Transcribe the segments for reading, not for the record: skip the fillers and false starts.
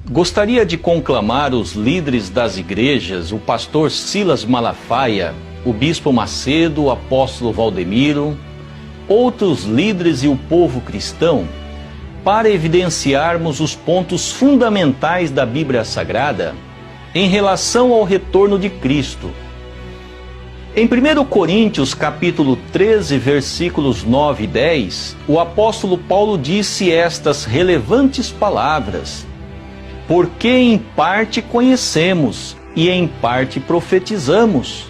Gostaria de conclamar os líderes das igrejas, o pastor Silas Malafaia, o bispo Macedo, o apóstolo Valdemiro, outros líderes e o povo cristão, para evidenciarmos os pontos fundamentais da Bíblia Sagrada em relação ao retorno de Cristo. Em 1 Coríntios capítulo 13, versículos 9 e 10, o apóstolo Paulo disse estas relevantes palavras: porque em parte conhecemos e em parte profetizamos,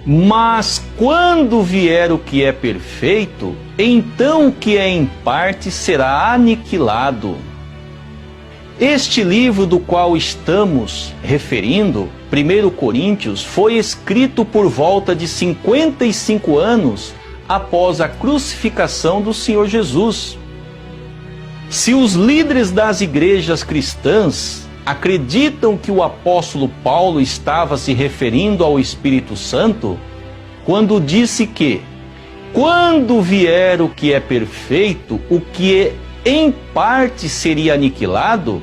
mas quando vier o que é perfeito, então o que é em parte será aniquilado. Este livro do qual estamos referindo, 1 Coríntios, foi escrito por volta de 55 anos após a crucificação do Senhor Jesus. Se os líderes das igrejas cristãs acreditam que o apóstolo Paulo estava se referindo ao Espírito Santo, quando disse que, quando vier o que é perfeito, o que em parte seria aniquilado,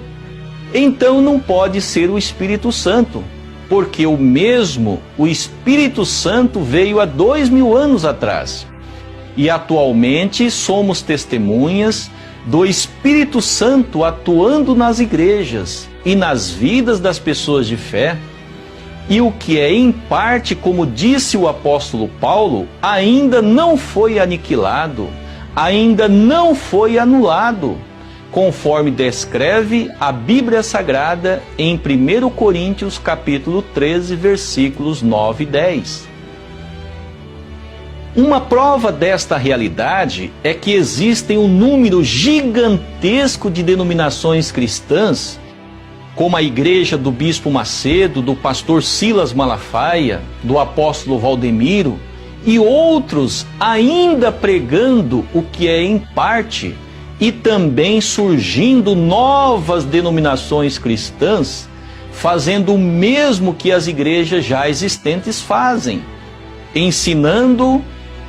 então não pode ser o Espírito Santo, porque o Espírito Santo veio há 2000 anos atrás. E atualmente somos testemunhas do Espírito Santo atuando nas igrejas e nas vidas das pessoas de fé, e o que é em parte, como disse o apóstolo Paulo, ainda não foi aniquilado, ainda não foi anulado, conforme descreve a Bíblia Sagrada em 1 Coríntios capítulo 13, versículos 9 e 10. Uma prova desta realidade é que existem um número gigantesco de denominações cristãs, como a igreja do bispo Macedo, do pastor Silas Malafaia, do apóstolo Valdemiro, e outros ainda pregando o que é em parte, e também surgindo novas denominações cristãs, fazendo o mesmo que as igrejas já existentes fazem, ensinando,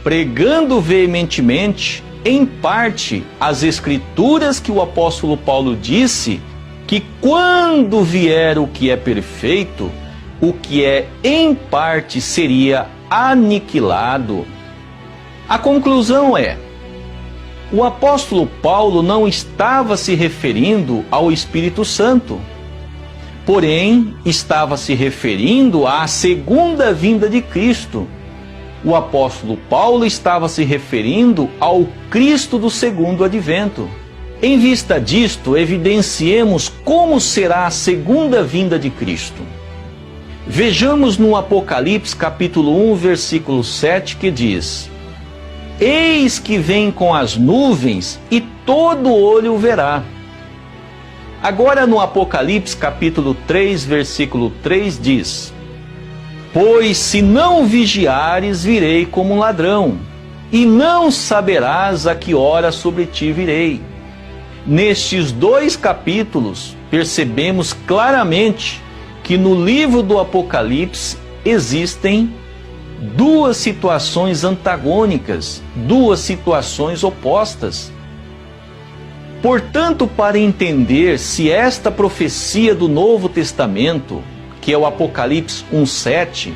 pregando veementemente, em parte, as escrituras que o apóstolo Paulo disse, que quando vier o que é perfeito, o que é em parte seria aniquilado. A conclusão é: o apóstolo Paulo não estava se referindo ao Espírito Santo, porém estava se referindo à segunda vinda de Cristo. O apóstolo Paulo estava se referindo ao Cristo do segundo advento. Em vista disto, evidenciemos como será a segunda vinda de Cristo. Vejamos no Apocalipse capítulo 1, versículo 7, que diz: eis que vem com as nuvens e todo olho o verá. Agora no Apocalipse capítulo 3, versículo 3 diz: pois se não vigiares, virei como um ladrão, e não saberás a que hora sobre ti virei. Nestes dois capítulos, percebemos claramente que no livro do Apocalipse existem duas situações antagônicas, duas situações opostas. Portanto, para entender se esta profecia do Novo Testamento, que é o Apocalipse 1:7,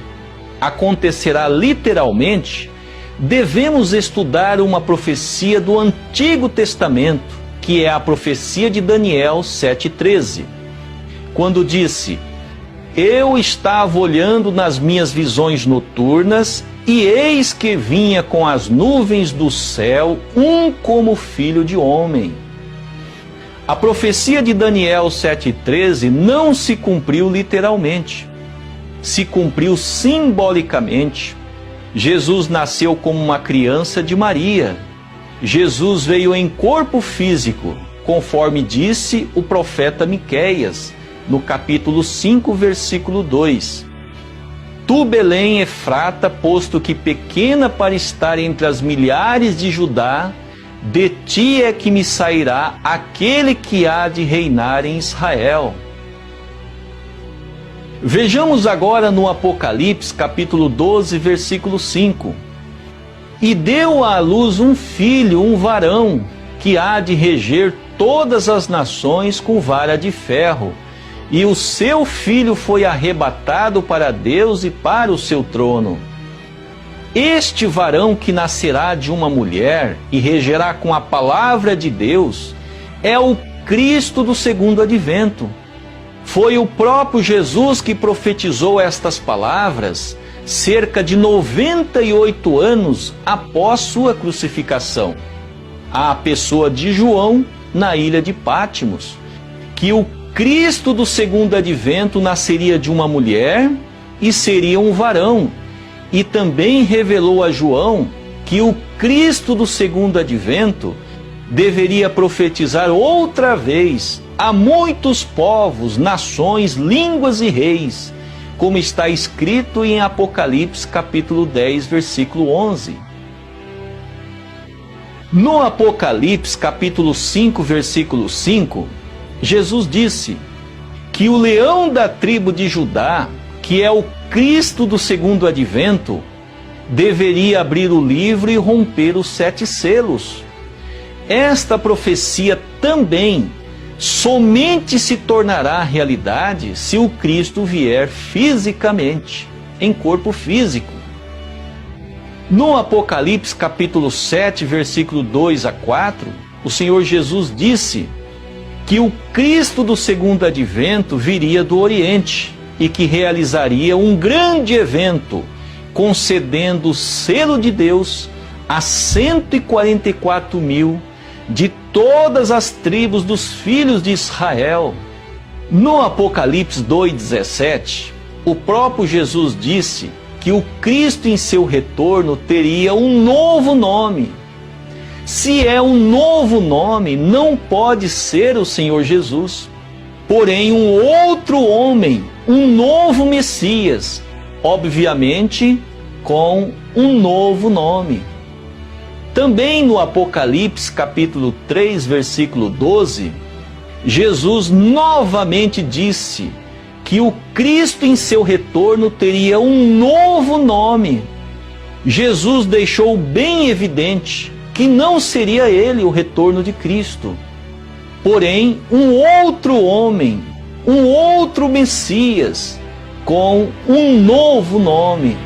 acontecerá literalmente, devemos estudar uma profecia do Antigo Testamento, que é a profecia de Daniel 7:13, quando disse: eu estava olhando nas minhas visões noturnas, e eis que vinha com as nuvens do céu um como filho de homem. A profecia de Daniel 7:13 não se cumpriu literalmente, se cumpriu simbolicamente. Jesus nasceu como uma criança de Maria. Jesus veio em corpo físico, conforme disse o profeta Miqueias, no capítulo 5, versículo 2. Tu, Belém, Efrata, posto que pequena para estar entre as milhares de Judá, de ti é que me sairá aquele que há de reinar em Israel. Vejamos agora no Apocalipse, capítulo 12, versículo 5. E deu à luz um filho, um varão, que há de reger todas as nações com vara de ferro, e o seu filho foi arrebatado para Deus e para o seu trono. Este varão que nascerá de uma mulher e regerá com a palavra de Deus é o Cristo do segundo advento. Foi o próprio Jesus que profetizou estas palavras cerca de 98 anos após sua crucificação, à pessoa de João na ilha de Pátimos, que o Cristo do segundo advento nasceria de uma mulher e seria um varão, e também revelou a João que o Cristo do segundo advento deveria profetizar outra vez a muitos povos, nações, línguas e reis, como está escrito em Apocalipse capítulo 10, versículo 11. No Apocalipse capítulo 5, versículo 5, Jesus disse que o leão da tribo de Judá, que é o Cristo do segundo advento, deveria abrir o livro e romper os 7 selos. Esta profecia também somente se tornará realidade se o Cristo vier fisicamente, em corpo físico. No Apocalipse capítulo 7, versículo 2 a 4, o Senhor Jesus disse que o Cristo do segundo advento viria do Oriente e que realizaria um grande evento, concedendo o selo de Deus a 144 mil de todas as tribos dos filhos de Israel. No Apocalipse 2,17, o próprio Jesus disse que o Cristo em seu retorno teria um novo nome. Se é um novo nome, não pode ser o Senhor Jesus, porém um outro homem, um novo Messias, obviamente com um novo nome. Também no Apocalipse capítulo 3, versículo 12, Jesus novamente disse que o Cristo em seu retorno teria um novo nome. Jesus deixou bem evidente que não seria ele o retorno de Cristo, porém um outro homem, um outro Messias, com um novo nome.